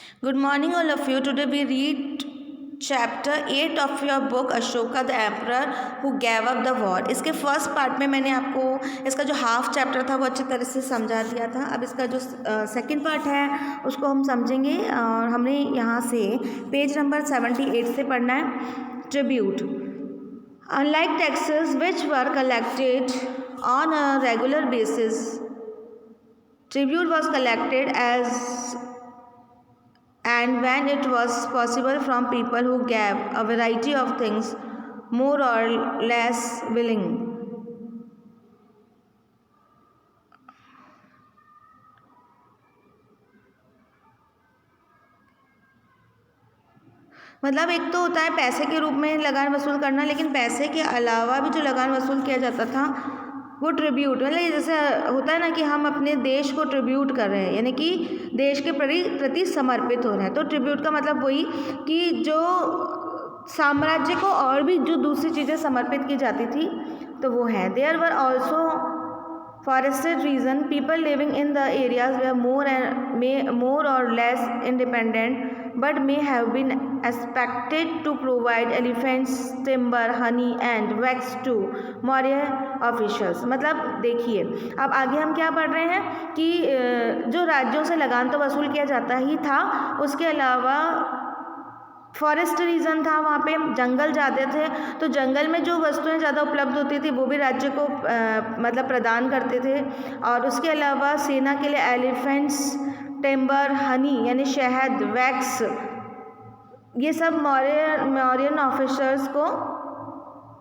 Good morning, all of you. Today we read chapter 8 of your book Ashoka the Emperor who gave up the war. इसके first part में मैंने आपको इसका जो half chapter था वो अच्छी तरह से समझा दिया था. अब इसका जो सेकंड पार्ट है उसको हम समझेंगे और हमने यहाँ से पेज नंबर 78 से पढ़ना है. Tribute. Unlike taxes which were collected on a regular basis, tribute was collected as and when it was possible from people who gave a variety of things more or less willing. मतलब एक तो होता है पैसे के रूप में लगान वसूल करना, लेकिन पैसे के अलावा भी जो लगान वसूल किया जाता था वो ट्रिब्यूट, मतलब जैसे होता है ना कि हम अपने देश को ट्रिब्यूट कर रहे हैं, यानी कि देश के प्रति समर्पित हो रहे हैं. तो ट्रिब्यूट का मतलब वही कि जो साम्राज्य को और भी जो दूसरी चीज़ें समर्पित की जाती थी तो वो है. There were also forested region, people living in the areas were more or less independent but may have been expected to provide elephants, timber, honey and wax to Maurya officials. मतलब देखिए अब आगे हम क्या पढ़ रहे हैं कि जो राज्यों से लगान तो वसूल किया जाता ही था, उसके अलावा फॉरेस्ट रीजन था, वहाँ पे जंगल ज़्यादा थे, तो जंगल में जो वस्तुएं ज़्यादा उपलब्ध होती थी वो भी राज्य को मतलब प्रदान करते थे. और उसके अलावा सेना के लिए एलिफेंट्स, टिम्बर, हनी यानी शहद, वैक्स, ये सब मौर्यन ऑफिसर्स को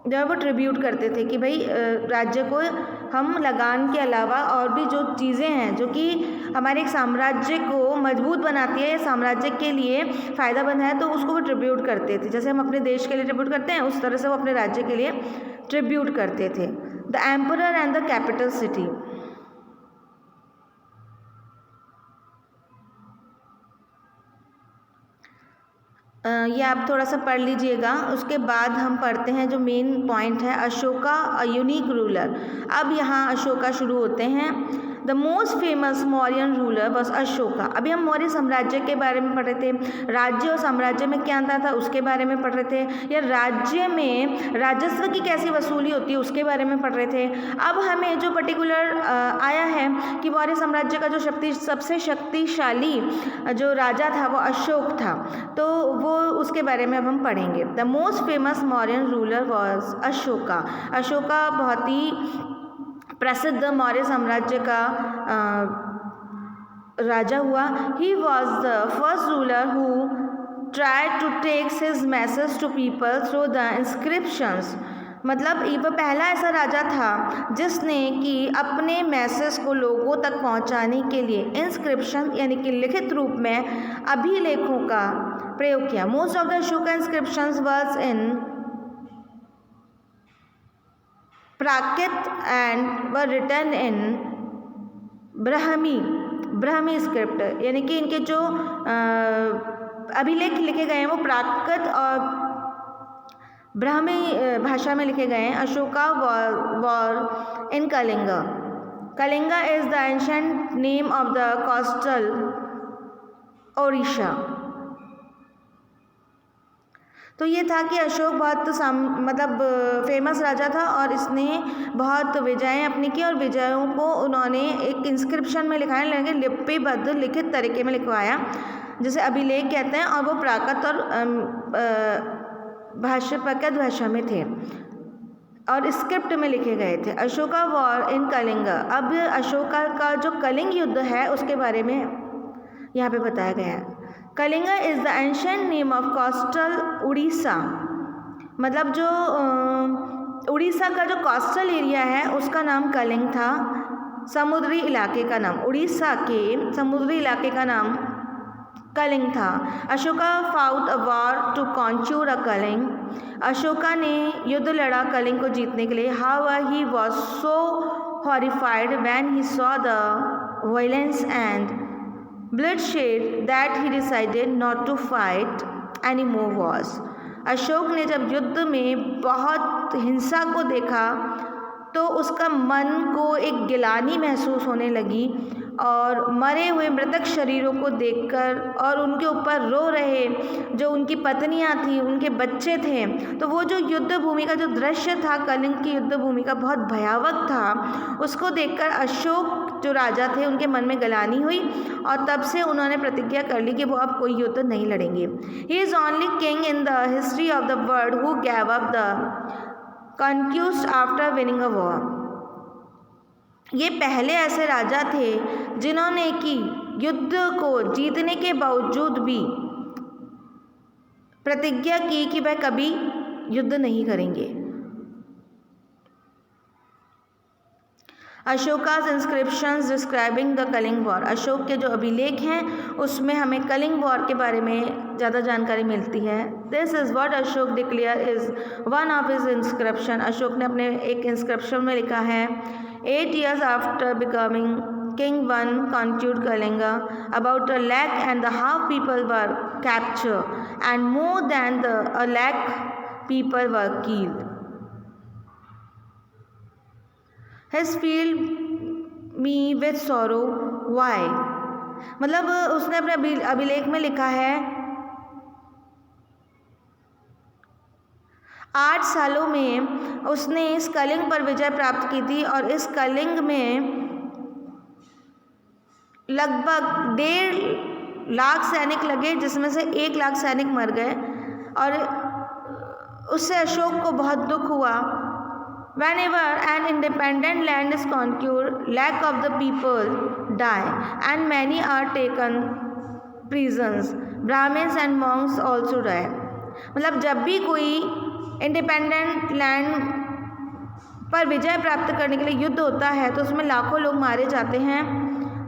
जो है वो ट्रिब्यूट करते थे कि भाई राज्य को हम लगान के अलावा और भी जो चीज़ें हैं जो कि हमारे एक साम्राज्य को मजबूत बनाती है या साम्राज्य के लिए फ़ायदामंद है तो उसको वो ट्रिब्यूट करते थे. जैसे हम अपने देश के लिए ट्रिब्यूट करते हैं उस तरह से वो अपने राज्य के लिए ट्रिब्यूट करते थे. The emperor and the capital city. ये आप थोड़ा सा पढ़ लीजिएगा. उसके बाद हम पढ़ते हैं जो मेन पॉइंट है, अशोका अ यूनिक रूलर. अब यहाँ अशोका शुरू होते हैं. The most famous Mauryan ruler was Ashoka. अभी हम मौर्य साम्राज्य के बारे में पढ़ रहे थे, राज्य और साम्राज्य में क्या अंतर था उसके बारे में पढ़ रहे थे, या राज्य में राजस्व की कैसी वसूली होती है उसके बारे में पढ़ रहे थे. अब हमें जो पर्टिकुलर आया है कि मौर्य साम्राज्य का जो सबसे शक्तिशाली जो राजा था वो अशोक था, तो वो उसके बारे में अब हम पढ़ेंगे. The most famous Mauryan ruler was Ashoka. Ashoka बहुत ही प्रसिद्ध मौर्य साम्राज्य का राजा हुआ. He was the first ruler who tried to take his message to people through the inscriptions. मतलब वो पहला ऐसा राजा था जिसने कि अपने मैसेज को लोगों तक पहुंचाने के लिए इंस्क्रिप्शन यानी कि लिखित रूप में अभिलेखों का प्रयोग किया. Most of the Ashoka inscriptions was in Prakrit and were written in Brahmi script, यानी कि इनके जो अभिलेख लिखे गए हैं वो प्राकृत और ब्राह्मी भाषा में लिखे गए हैं. Ashoka war in Kalinga. Kalinga is the ancient name of the coastal Odisha. तो ये था कि अशोक बहुत मतलब फेमस राजा था और इसने बहुत विजयें अपनी की और विजयों को उन्होंने एक इंस्क्रिप्शन में लिखाया, लेकिन लिपिबद्ध लिखित तरीके में लिखवाया जिसे अभिलेख कहते हैं, और वो प्राकृत और प्राकृत भाषा में थे और स्क्रिप्ट में लिखे गए थे. Ashoka war in Kalinga. अब अशोका का जो कलिंग युद्ध है उसके बारे में यहाँ पे बताया गया है. Kalinga is the ancient name of coastal Orissa. मतलब जो उड़ीसा का जो कोस्टल एरिया है उसका नाम कलिंग था. समुद्री इलाके का नाम, उड़ीसा के समुद्री इलाके का नाम कलिंग था. Ashoka fought a war to conquer a Kalinga. अशोका ने युद्ध लड़ा कलिंग को जीतने के लिए. However he was so horrified when he saw the violence and bloodshed that he decided not to fight any more wars. Ashok ने जब युद्ध में बहुत हिंसा को देखा तो उसका मन को एक गिलानी महसूस होने लगी और मरे हुए मृतक शरीरों को देखकर और उनके ऊपर रो रहे जो उनकी पत्नियां थी, उनके बच्चे थे, तो वो जो युद्ध भूमि का जो दृश्य था, कलिंग की युद्ध भूमि का बहुत भयावह था, उसको देखकर अशोक जो राजा थे उनके मन में गलानी हुई और तब से उन्होंने प्रतिज्ञा कर ली कि वो अब कोई युद्ध नहीं लड़ेंगे। He is only king in the history of the world who gave up the conquest after winning a war. ये पहले ऐसे राजा थे जिन्होंने कि युद्ध को जीतने के बावजूद भी प्रतिज्ञा की कि वह कभी युद्ध नहीं करेंगे। Ashoka's inscriptions describing the Kalinga war. Ashoka के जो अभिलेख हैं उसमें हमें कलिंग वॉर के बारे में ज़्यादा जानकारी मिलती है। This is what Ashok declare is one of his inscription. Ashok ने अपने एक इंस्क्रिप्शन में लिखा है, 8 years after becoming king, one conquered Kalinga. About 1,50,000 people were captured and more than 1,00,000 people were killed. His filled me with sorrow. Why? मतलब उसने अपने अभिलेख में लिखा है 8 सालों में उसने इस कलिंग पर विजय प्राप्त की थी और इस कलिंग में लगभग 1.5 लाख सैनिक लगे, जिसमें से 1 लाख सैनिक मर गए और उससे अशोक को बहुत दुख हुआ। Whenever an independent land is conquered, lack of the people die and many are taken prisons. Brahmins and monks also die. मतलब जब भी कोई इंडिपेंडेंट लैंड पर विजय प्राप्त करने के लिए युद्ध होता है तो उसमें लाखों लोग मारे जाते हैं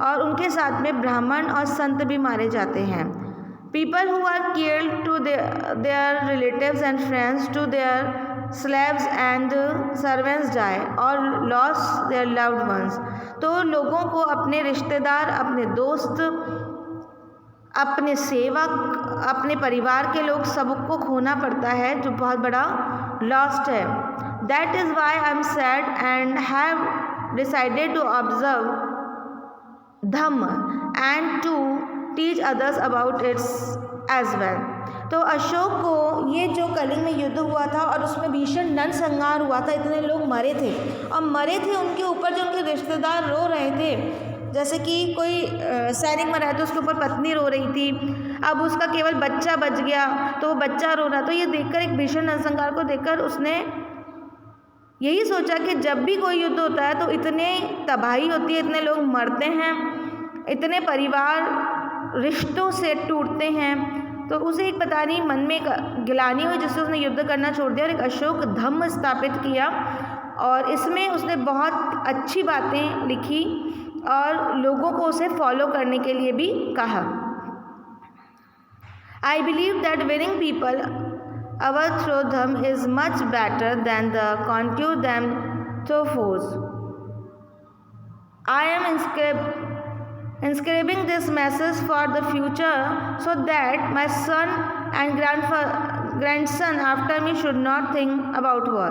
और उनके साथ में ब्राह्मण और संत भी मारे जाते हैं। People who are killed to their relatives and friends, to their slaves and servants die or loss their loved ones. तो लोगों को अपने रिश्तेदार, अपने दोस्त, अपने सेवक, अपने परिवार के लोग सबको खोना पड़ता है, जो बहुत बड़ा लॉस्ट है। That is why I am sad and have decided to observe dhamma and to teach others about its as well. तो अशोक को ये जो कलिंग में युद्ध हुआ था और उसमें भीषण नरसंहार हुआ था, इतने लोग मरे थे और मरे थे उनके ऊपर जो उनके रिश्तेदार रो रहे थे। जैसे कि कोई सैनिक मरा है तो उसके ऊपर पत्नी रो रही थी, अब उसका केवल बच्चा बच गया तो वो बच्चा रो रहा। तो ये देखकर, एक भीषण नरसंहार को देखकर उसने यही सोचा कि जब भी कोई युद्ध होता है तो इतने तबाही होती है, इतने लोग मरते हैं, इतने परिवार रिश्तों से टूटते हैं, तो उसे एक पता नहीं मन में गिलानी हुई जिससे उसने युद्ध करना छोड़ दिया और एक अशोक धम्म स्थापित किया और इसमें उसने बहुत अच्छी बातें लिखी और लोगों को उसे फॉलो करने के लिए भी कहा। I believe that winning people over through dhamma is much better than the conquer them through force. I am inscribing this message for the future so that my son and grandson after me should not think about war.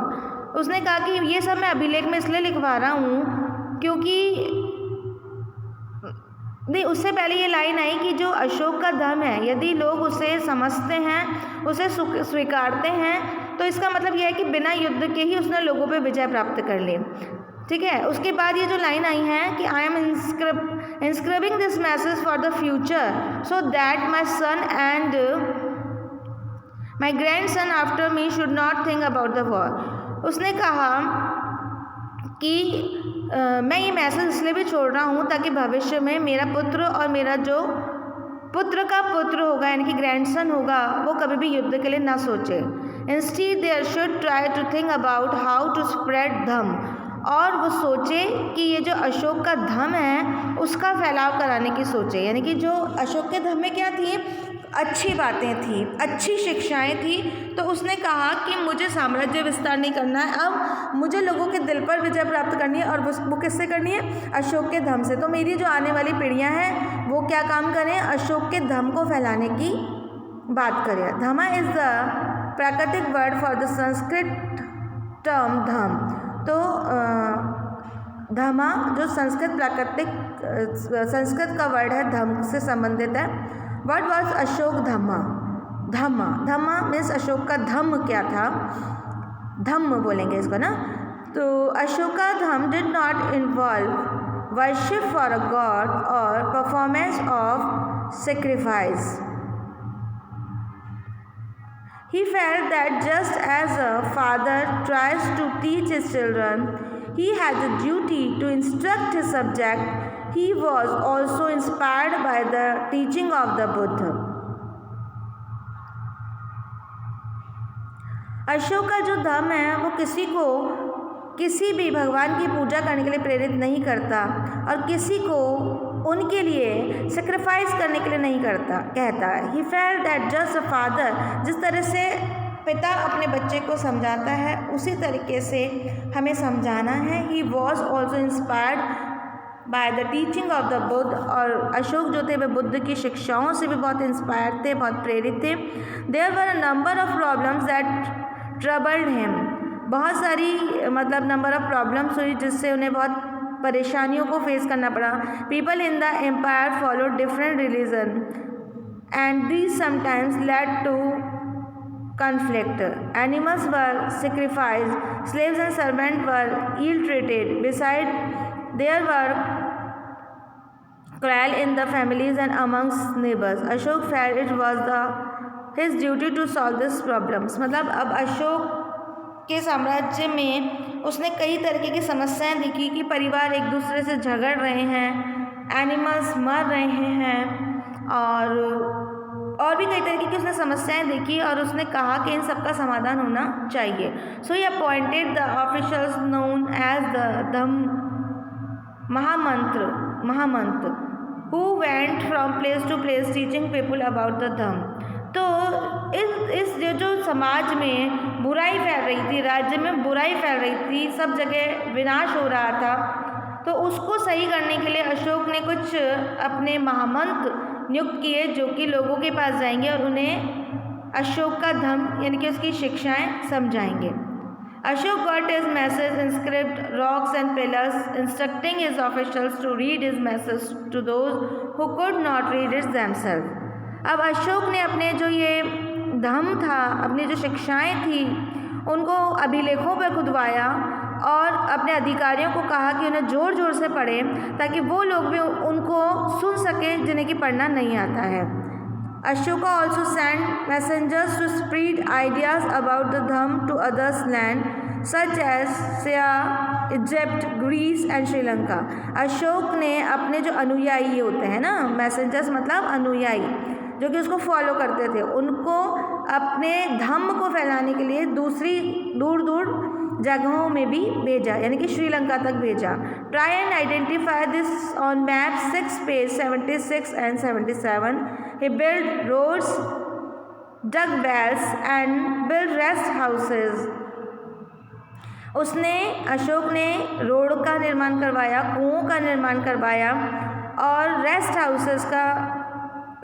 उसने कहा कि ये सब मैं अभिलेख में इसलिए लिखवा रहा हूँ क्योंकि नहीं, उससे पहले ये लाइन आई कि जो अशोक का धर्म है, यदि लोग उसे समझते हैं, उसे स्वीकारते हैं, तो इसका मतलब यह है कि बिना युद्ध के ही उसने लोगों पे विजय प्राप्त कर ली। ठीक है, उसके बाद ये जो लाइन आई है कि आई am inscribing this message for the future so that my son and my grandson after me should not think about the war. उसने कहा कि मैं ये मैसेज इसलिए भी छोड़ रहा हूँ ताकि भविष्य में मेरा पुत्र और मेरा जो पुत्र का पुत्र होगा यानी कि ग्रैंडसन होगा, वो कभी भी युद्ध के लिए ना सोचे। Instead there should try to think about how to spread dhamma, और वो सोचे कि ये जो अशोक का धम है उसका फैलाव कराने की सोचे। यानी कि जो अशोक के धम में क्या थी, अच्छी बातें थी, अच्छी शिक्षाएं थी। तो उसने कहा कि मुझे साम्राज्य विस्तार नहीं करना है, अब मुझे लोगों के दिल पर विजय प्राप्त करनी है और वो किससे करनी है, अशोक के धम से। तो मेरी जो आने वाली पीढ़ियां हैं वो क्या काम करें, अशोक के धम को फैलाने की बात करें। धमा इज़ द प्राकृतिक word for the Sanskrit term धम। तो धमा जो संस्कृत प्राकृतिक संस्कृत का वर्ड है, धम्म से संबंधित है। What was Ashoka dhamma? Dhamma means Ashoka का धम्म क्या था? धम्म बोलेंगे इसको ना। तो Ashoka dhamma did not involve worship for a god और performance of sacrifice. He felt that just as a father tries to teach his children, he had a duty to instruct his subject. He was also inspired by the teaching of the Buddha. Ashok का जो धम्म है वो किसी को किसी भी भगवान की पूजा करने के लिए प्रेरित नहीं करता और किसी को उनके लिए सेक्रीफाइस करने के लिए नहीं कहता है। He felt that just a father, जिस तरह से पिता अपने बच्चे को समझाता है उसी तरीके से हमें समझाना है। He was also inspired by the teaching of the Buddha, और अशोक जो थे वे बुद्ध की शिक्षाओं से भी बहुत इंस्पायर थे, बहुत प्रेरित थे। There were a number of problems that troubled him, बहुत सारी नंबर ऑफ प्रॉब्लम्स हुई जिससे उन्हें बहुत परेशानियों को फेस करना पड़ा। People in the empire follow different religion and these sometimes led to conflict. Animals were sacrificed, slaves and servants were ill-treated. Besides, there were quarrel in the families and amongst neighbors. Ashok felt it was his duty to solve these problems. मतलब अब अशोक के साम्राज्य में उसने कई तरीके की समस्याएं देखी कि परिवार एक दूसरे से झगड़ रहे हैं, एनिमल्स मर रहे हैं और भी कई तरीके की उसने समस्याएं देखी और उसने कहा कि इन सब का समाधान होना चाहिए। So he appointed the officials known as the Mahamatra who went from place to place teaching people about the dhamma. तो इस जो समाज में बुराई फैल रही थी, राज्य में बुराई फैल रही थी, सब जगह विनाश हो रहा था, तो उसको सही करने के लिए अशोक ने कुछ अपने महामंत्र नियुक्त किए जो कि लोगों के पास जाएंगे और उन्हें अशोक का धम्म यानी कि उसकी शिक्षाएं समझाएंगे। Ashok got his message inscribed rocks and pillars, instructing his officials to read his message to those who could not read it themselves. अब अशोक ने अपने जो ये धम्म था, अपनी जो शिक्षाएं थी, उनको अभिलेखों पर खुदवाया और अपने अधिकारियों को कहा कि उन्हें ज़ोर ज़ोर से पढ़ें ताकि वो लोग भी उनको सुन सकें जिन्हें कि पढ़ना नहीं आता है। Ashoka also send messengers to spread ideas about the dhamma to others land such as Syria, Egypt, Greece and Sri Lanka. Ashok ने अपने जो अनुयायी होते हैं ना, मैसेंजर्स मतलब अनुयायी जो कि उसको फॉलो करते थे, उनको अपने धम्म को फैलाने के लिए दूसरी दूर दूर जगहों में भी भेजा, यानी कि श्रीलंका तक भेजा। Try and identify this on map 6 page 76 and 77। He build roads, dug wells and build rest houses. Ashok ने रोड का निर्माण करवाया, कुओं का निर्माण करवाया और रेस्ट हाउसेस का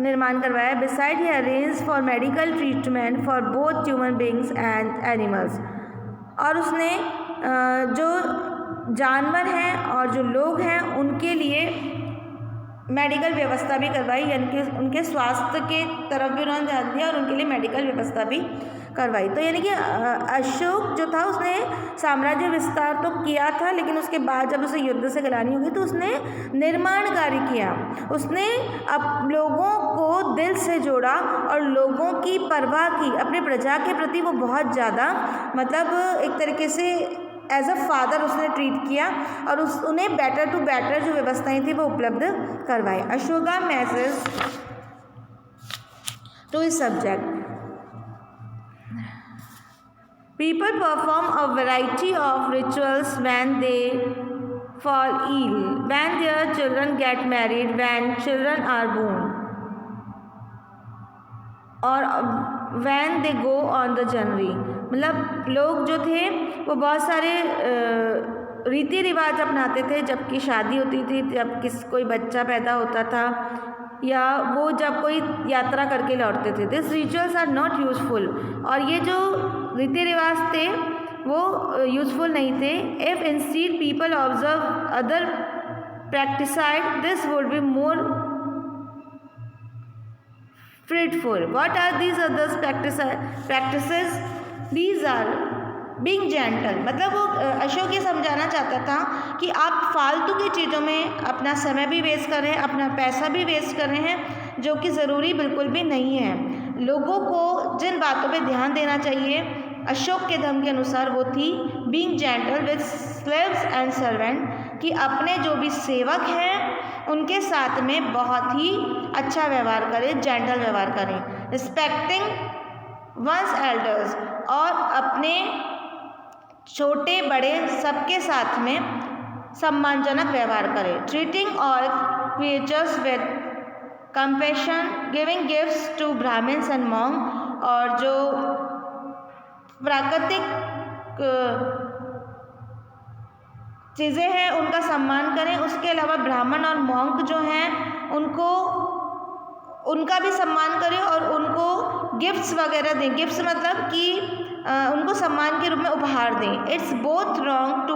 निर्माण करवाया। Beside he arrange for medical treatment for both human beings and animals. और उसने जो जानवर हैं और जो लोग हैं उनके लिए मेडिकल व्यवस्था भी करवाई, यानी कि उनके स्वास्थ्य के तरफ भी उन्होंने ध्यान दिया और उनके लिए मेडिकल व्यवस्था भी करवाई। तो यानी कि अशोक जो था उसने साम्राज्य विस्तार तो किया था, लेकिन उसके बाद जब उसे युद्ध से गिरानी होगी तो उसने निर्माण कार्य किया। उसने अब लोगों को दिल से जोड़ा और लोगों की परवाह की, अपने प्रजा के प्रति वो बहुत ज़्यादा एक तरीके से एज अ फादर उसने ट्रीट किया और उन्हें बेटर टू बेटर जो व्यवस्थाएं थी वो उपलब्ध करवाई। अशोका मैसेज टू इस subject. People perform a variety of rituals when they fall ill, when their children get married, when children are born, or when they go on the journey। मतलब लोग जो थे वो बहुत सारे रीति रिवाज अपनाते थे जब की शादी होती थी, जब कोई बच्चा पैदा होता था या वो जब कोई यात्रा करके लौटते थे। This rituals are not useful, और ये जो रीति रिवाज थे वो यूजफुल नहीं थे। If instead people observe other practiced, this would be more fruitful. What are these other practices? These are being gentle. मतलब वो अशोक ये समझाना चाहता था कि आप फालतू की चीज़ों में अपना समय भी वेस्ट कर रहे हैं, अपना पैसा भी वेस्ट कर रहे हैं, जो कि ज़रूरी बिल्कुल भी नहीं है। लोगों को जिन बातों पे ध्यान देना चाहिए अशोक के धर्म के अनुसार वो थी being gentle with slaves and servant, कि अपने जो भी सेवक हैं उनके साथ में बहुत ही अच्छा व्यवहार करें, जेंटल व्यवहार करें। रिस्पेक्टिंग वंस एल्डर्स, और अपने छोटे बड़े सबके साथ में सम्मानजनक व्यवहार करें। Treating all creatures with compassion, giving gifts to Brahmans and monk, और जो प्राकृतिक चीज़ें हैं उनका सम्मान करें। उसके अलावा ब्राह्मण और मॉन्क जो हैं उनका भी सम्मान करें और उनको गिफ्ट्स वगैरह दें। गिफ्ट्स मतलब कि उनको सम्मान के रूप में उपहार दें। It's both wrong to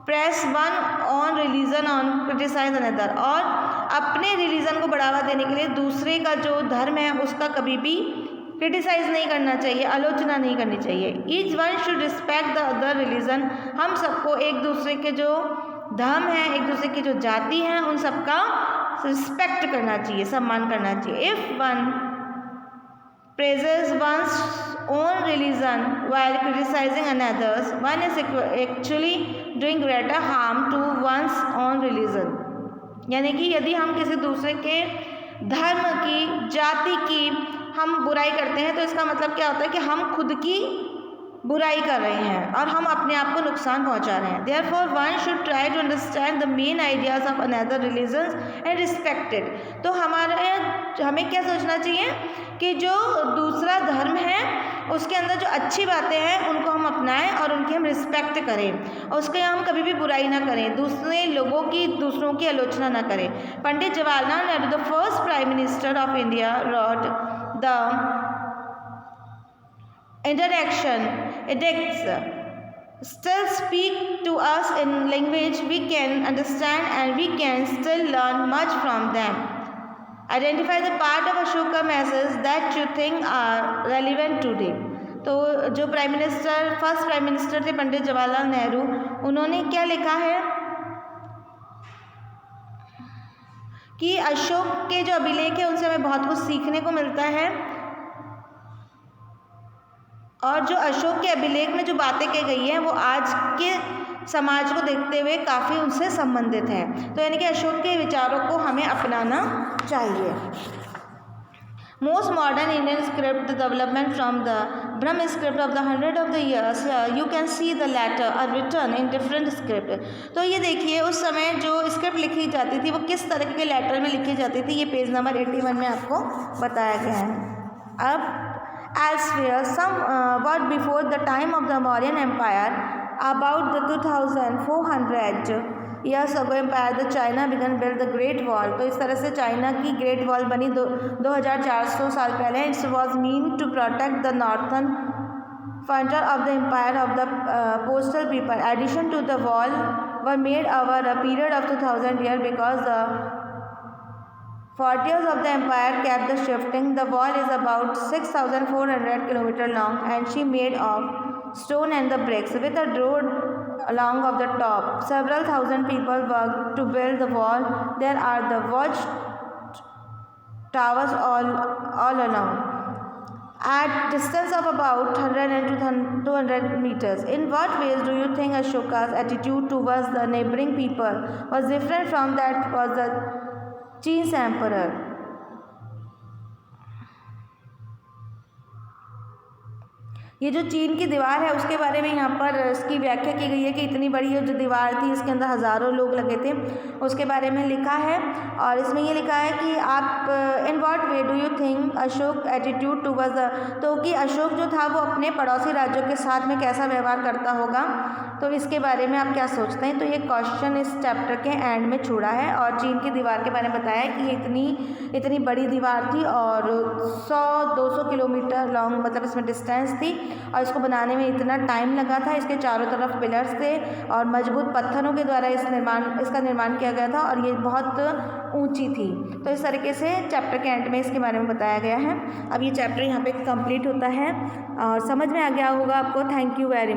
press one on religion on criticise another, और अपने रिलीजन को बढ़ावा देने के लिए दूसरे का जो धर्म है उसका कभी भी क्रिटिसाइज नहीं करना चाहिए, आलोचना नहीं करनी चाहिए। Each one should respect the other religion, हम सबको एक दूसरे के जो धर्म है, एक दूसरे की जो जाति हैं, उन सबका रिस्पेक्ट करना चाहिए, सम्मान करना चाहिए। If one praises one's own religion while criticizing another's, one is actually doing greater harm to one's own religion। यानी कि यदि हम किसी दूसरे के धर्म की, जाति की हम बुराई करते हैं तो इसका मतलब क्या होता है कि हम खुद की बुराई कर रहे हैं और हम अपने आप को नुकसान पहुंचा रहे हैं। Therefore one should try to understand the main ideas of another religions and respect it। तो हमें क्या सोचना चाहिए कि जो दूसरा धर्म है उसके अंदर जो अच्छी बातें हैं उनको हम अपनाएं और उनकी हम रिस्पेक्ट करें और उसके हम कभी भी बुराई ना करें, दूसरे लोगों की, दूसरों की आलोचना ना करें। Pandit Jawaharlal Nehru, the first prime minister of India, wrote the edicts still speak to us in language we can understand and we can still learn much from them। Identify the part of Ashoka message that you think are relevant today। तो जो first prime minister थे पंडित जवाहरलाल नेहरू, उन्होंने क्या लिखा है कि अशोक के जो अभिलेख है उनसे हमें बहुत कुछ सीखने को मिलता है और जो अशोक के अभिलेख में जो बातें कही गई हैं वो आज के समाज को देखते हुए काफ़ी उनसे संबंधित हैं। तो यानी कि अशोक के विचारों को हमें अपनाना चाहिए। Most modern Indian script development from the Brahmi script of the 100 of the years, you can see the letter R written in different script. तो ये देखिए उस समय जो स्क्रिप्ट लिखी जाती थी वो किस तरह के लेटर में लिखी जाती थी, ये पेज नंबर 81 में आपको बताया गया है। अब elsewhere, somewhat before the time of the Mauryan Empire, about the 2400 years ago empire, the China began to build the Great Wall। तो इस तरह से चाइना की ग्रेट वॉल बनी 2400 साल पहले। It's was mean to protect the northern frontier of the empire of the postal people। Addition to the wall were made over a period of 2000 years because the frontiers of the empire kept the shifting। The wall is about 6,400 km long and she made of stone and the bricks with a road along of the top। Several thousand people worked to build the wall। There are the watch towers all along at distance of about 100 and 200 meters। In what ways do you think Ashoka's attitude towards the neighboring people was different from that was the चीन emperor? ये जो चीन की दीवार है उसके बारे में यहाँ पर इसकी व्याख्या की गई है कि इतनी बड़ी जो दीवार थी इसके अंदर हज़ारों लोग लगे थे, उसके बारे में लिखा है। और इसमें ये लिखा है कि आप in what way do you think Ashok attitude towards the, तो कि अशोक जो था वो अपने पड़ोसी राज्यों के साथ में कैसा व्यवहार करता होगा, तो इसके बारे में आप क्या सोचते हैं। तो ये क्वेश्चन इस चैप्टर के एंड में छोड़ा है और चीन की दीवार के बारे में बताया है कि ये इतनी बड़ी दीवार थी और 100-200 किलोमीटर लॉन्ग मतलब इसमें डिस्टेंस थी और इसको बनाने में इतना टाइम लगा था। इसके चारों तरफ पिलर्स थे और मजबूत पत्थरों के द्वारा इसका निर्माण किया गया था और ये बहुत ऊंची थी। तो इस तरीके से चैप्टर के एंड में इसके बारे में बताया गया है। अब ये चैप्टर यहाँ पे कंप्लीट होता है और समझ में आ गया होगा आपको। Thank you very